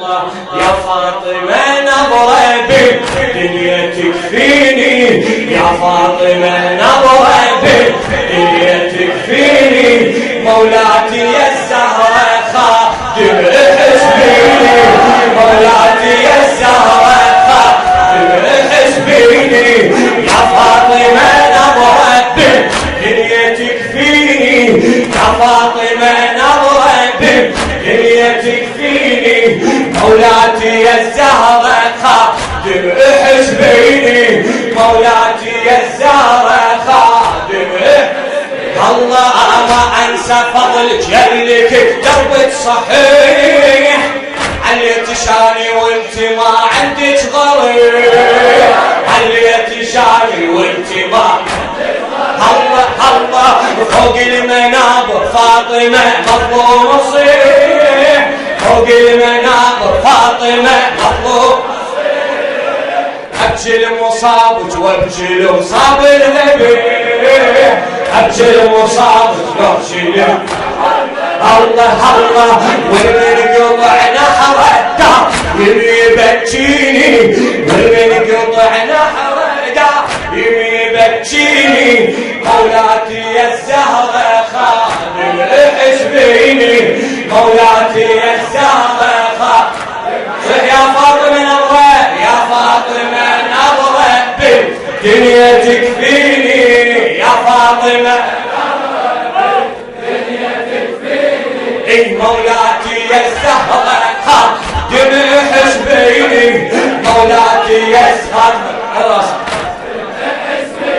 يا فاطمة نظرة بالدنيا تكفيني، يا فاطمة نظرة بالدنيا تكفيني، مولاتي يا الزهرة خادم حسبيني، مولاتي يا الزهرة خادم حسبيني، يا فاطمة نظرة بالدنيا تكفيني، يا فاطمة نظرة بالدنيا تكفيني، مولاتي يا الزهرة خادم حسبيني، مولاتي يا الزهرة خادم. الله ما انسى فضلك يلك دربك صحيح، عليت شاني وانت ما عندك ضريح، عليت شاني وانت ما. الله الله فوق المنابر فاطمة مظلوم صيح، فوق المنابر فاطمة مظلوم. ابكي المصابك وابكي المصاب الذبيح، ابكي المصابك وابكي. الله الله ومن قطعنا حرده يبكيني، ومن قطعنا حرده يبكيني، مولاتي يا الزهرة خادم حسبيني، مولاتي يا الزهرة خادم. يا فاطمة نظرة، يا فاطمة نظرة بالدنيا تكفيني، يا فاطمة مولاتي يا الزهرة خادم حسبيني، مولاتي يا الزهرة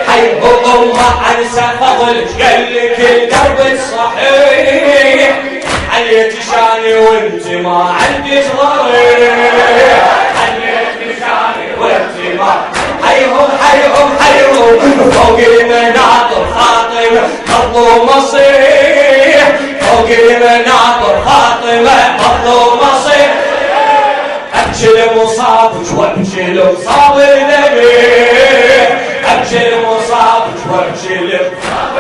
حي أمه انسى فضلك يلك الدرب الصحيح، عليت شاني وانت ما عندك ضريح، عليت شاني وانت ما. حيهم حيهم حيهم فوق المناظر فاطمة مظلومة صيح، فوق المناظر فاطمة مظلومة صيح، ابكي المصابك وابكي المصاب الذبيح، ابكي المصابك وابكي المصاب.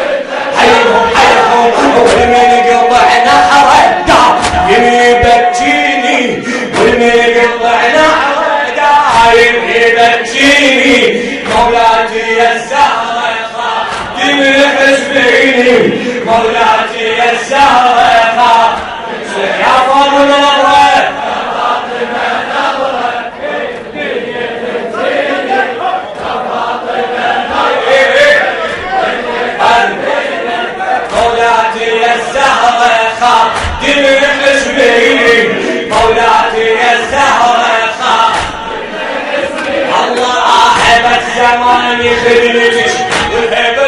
حيهم حيهم ومن قطعنا حرده يبكيني، ومن قطعنا حرده يبكيني، مولاتي يا الزهرة خادم حسبيني، مولاتي يا الزهرة خادم. يا فاطمة نظرة، يا فاطمة نظرة بالدنيا تكفيني، يا فاطمة نظرة مولاتي يا الزهرة خادم حسبيني، مولاتي يا الزهرة خادم حسبيني. الله أحبت زماني خدمتك والهبة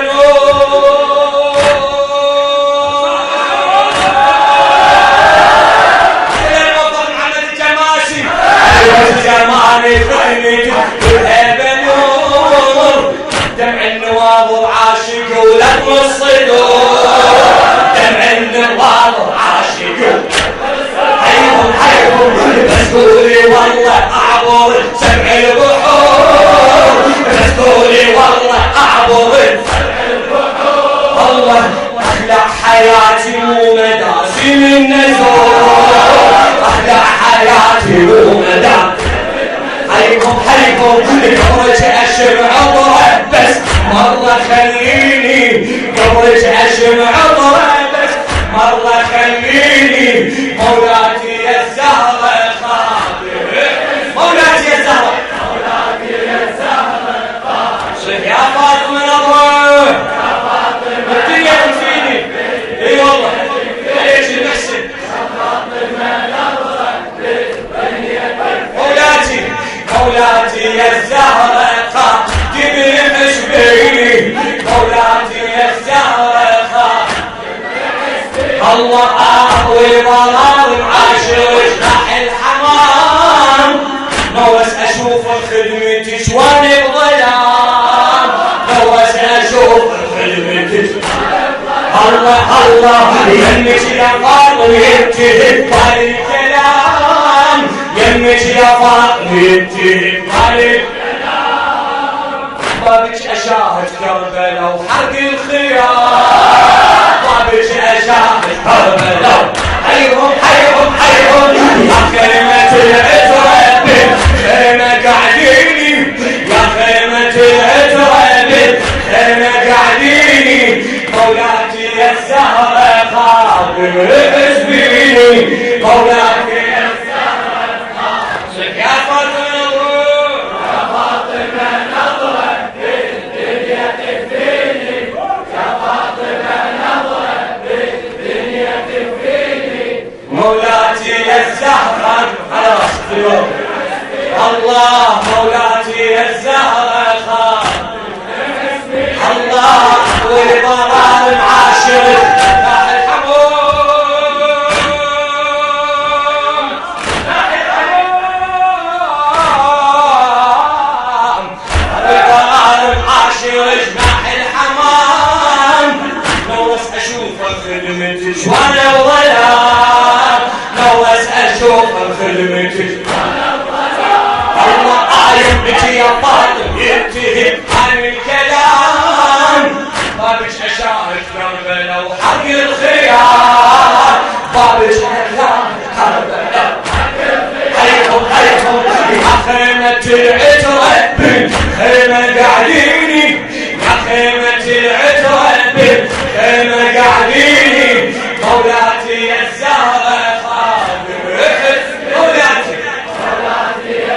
زماني خدمتك والهبة نور، دمع النواظر عاشق ولد الصدور، دمع النواظر عاشق. حيهم حيهم بس قولي والله اعبر سبع البحور، بس قولي والله اعبر سبع البحور. والله اخلع حياتي مو مداسي من نزور، اخلع حياتي مو مداسي. حيكم حيكم قبرك اشم عطره بس مرة خليني، قبرك اشم عطره بس مرة خليني، مولاتي يا الزهرة خادم، مولاتي يا الزهرة، مولاتي يا الزهرة خادم. يا فاطمة نظرة، يا فاطمة الدنيا تكفيني. اي والله ليش المحسن. يا فاطمة نظرة بالدنيا تكفيني، مولاتي مولاتي يا الزهرة خادم حسبيني، مولاتي يا الزهرة خادم حسبيني. الله اهوي ظلام عاشر جناح الحمام، نوس اشوف خدمتك وانا بظلام، نوس اشوف خدمتك. الله الله يمك يا فاطمة ينتهي بهالكلام، يمك يا فاطمة ينتهي بهالكلام. بابك اشاهد كربلاء وحرق الخيام، بابك اشاهد كربلاء. حيهم حيهم حيهم يا كلمة العترة بالخيمة قاعديني يا خيمة العترة بالخيمة قاعديني مولاتي الزهرة خادم حزبيني مولاتي الزهرة خادم يا فاطمة يا فاطمة نظرة بالدنيا تكفيني يا فاطمة نظرة بالدنيا تكفيني مولاتي الزهرة خلاص اليوم الله مولاتي الزهرة خادم الله والضرار معاشر لا الحموم لا الحمام والضرار معاشر جناح الحمام نوس اشوف خدمتك وانا وظلام نوس اشوف خدمتك وانا وظلام الله قايم بك يا فاطم ينتهي عن الكلام بابك اشارك كربلاء وحق الخيار بابك اشارك كربلاء وحق الخيار حيكم يا خيمة العترة بالخيمة قاعديني يا خيمة العترة بالخيمة قاعديني مولاتي الزهرة خادم مولاتي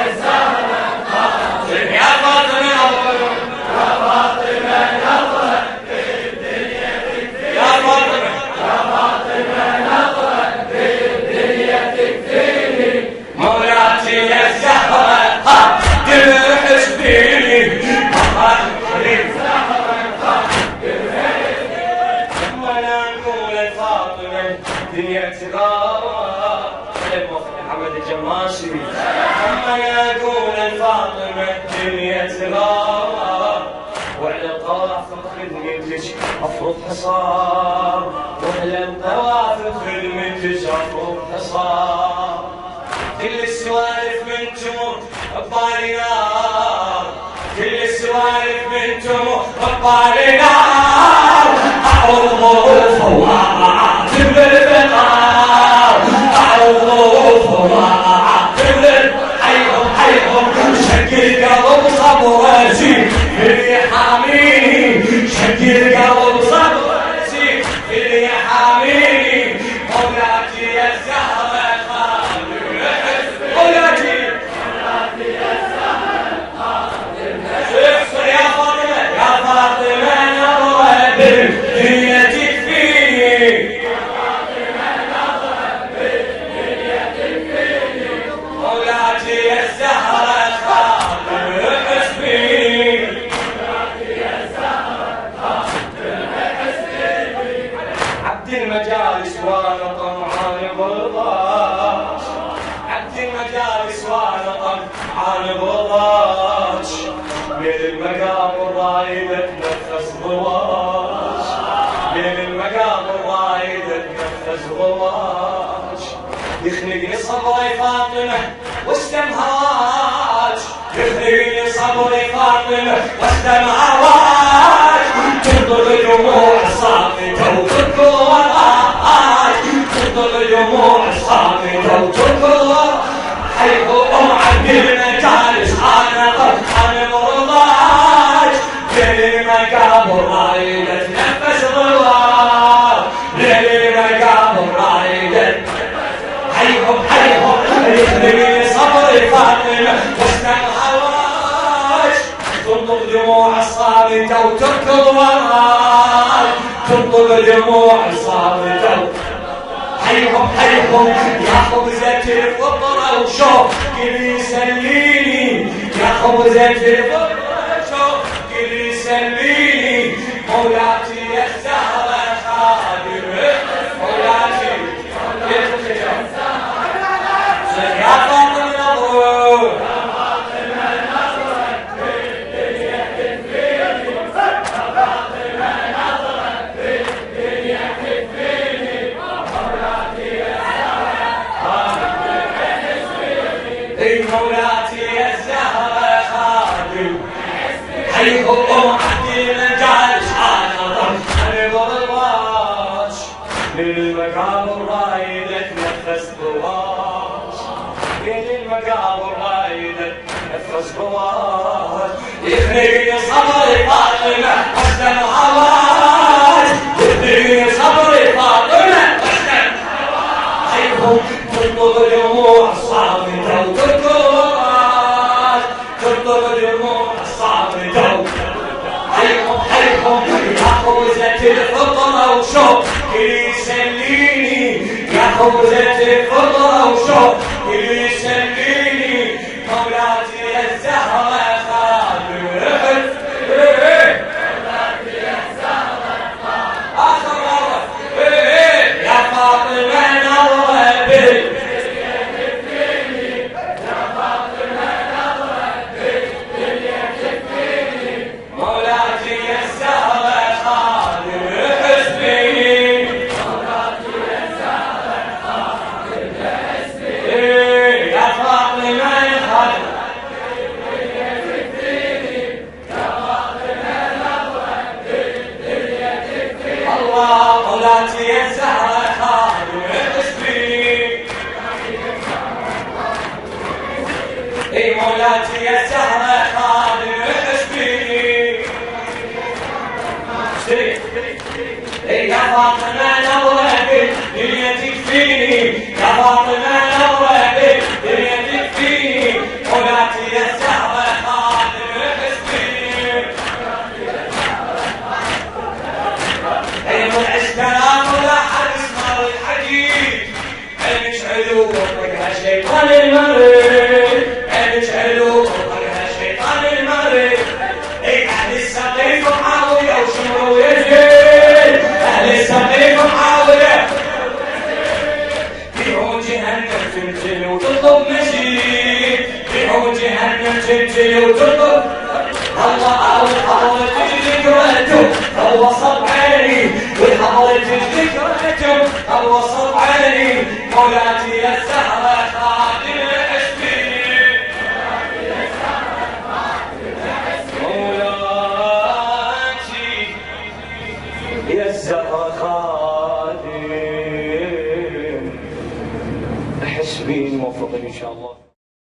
الزهرة خادم يا فاطمة يا فاطمة نظرة بالدنيا تكفيني يا فاطمة نظرة بالدنيا تكفيني مولاتي الزهرة خادم حزبيني الدنيا تغار محمد الجماشي لما يقول الفاطمة الدنيا تغار وعلى قوافل خدمتك افرض حصار وعلى قوافل خدمتك افرض حصار كل السوالف من تمر ببالي نار كل السوالف من تمر ببالي نار اعوض وعاتب بالفقار اعوض وعاتب حيهم شكل قلب صبرتي اللي حاميني شكل قلب صبرتي اللي حاميني مولاتي الزهرة خادم مولاتي الزهرة خادم يا فاطمة نظرة بالدنيا تكفيني يا فاطمة نظرة بالدنيا تكفيني مولاتي الزهرة خادم حزبيني مولاتي الزهرة خادم حزبيني عبد المجالس وانا طمعان برضاك عبد المجالس وانا طمعان برضاك بين المقام الرايد اتنفس ضواج بين المقام الرايد اتنفس ضواج يخنقني صبري فاطمة واستم هواج يخنقني صبري فاطمة واستم هواج تنظر دموع صامتة وتركض وراج تنظر دموع صامتة وتركض وراج حيث عبد المجالس انا مرضاج بين المقام الرايد اتنفس ضواج بين المقام الرايد حيهم يخلي صبري فاطمة واستم هواج تنطق دموع الصامتة وتركض وراج تنطق دموع الصامتة حيهم يا خبزة الفطرة وشوق اللي يسليني يا خبزة الفطرة وشوق اللي يسليني مولاتي الزهرة خادم مولاتي يا فاطمة نظرة بالدنيا تكفيني يا فاطمة نظرة بالدنيا تكفيني مولاتي مولاتي الزهرة خادم حيث عبد المجالس انا برضاك للمقام الرايد اتنفس ضواج وسكوات يثني صبري فاطمة وحدة الهوات يثني صبري فاطمة وحدة الهوات حيكم تطلب دموع صامتة وتركوات تطلب دموع صامتة حيكم يا خوزة الفطرة وشوق يسليني يا خوزة الفطرة وشوق يسليني مولاتي الزهرة خالد مولاتي الزهرة خالد آخر مرة يا فاطمة نظرة بال يا فاطمة نظرة بالدنيا تكفيني مولاتي الزهرة خالد حسبي مولاتي الزهرة خالد حسبي يا فاطمة خالد الله مولاتي الزهرة خالد حسبي اي مولاتي الزهرة خالد حسبي اي يا فاطمة نظرة بالدنيا تكفيني يا فاطمة نظرة بالدنيا تكفيني مولاتي الزهرة خالد حسبي اي من عشتنا ولا حد اسمر الحديد عينش علو وطقها شيطان المريض عينش علو وطقها شيطان المريض اي اهل السقيف ومعاوية وشمرو يزيد اهل السقيف ومعاوية بيعوا جهنم تنزل وتطلب مزيد بيعوا جهنم تنزل وتطلب الله والحضرة ذكرته الوسط عيني والحضرة ذكرته الوسط عيني مولاتي الزهرة خالد حسبي مولاتي يا الزهرة خالد حسبي موفقين إن شاء الله.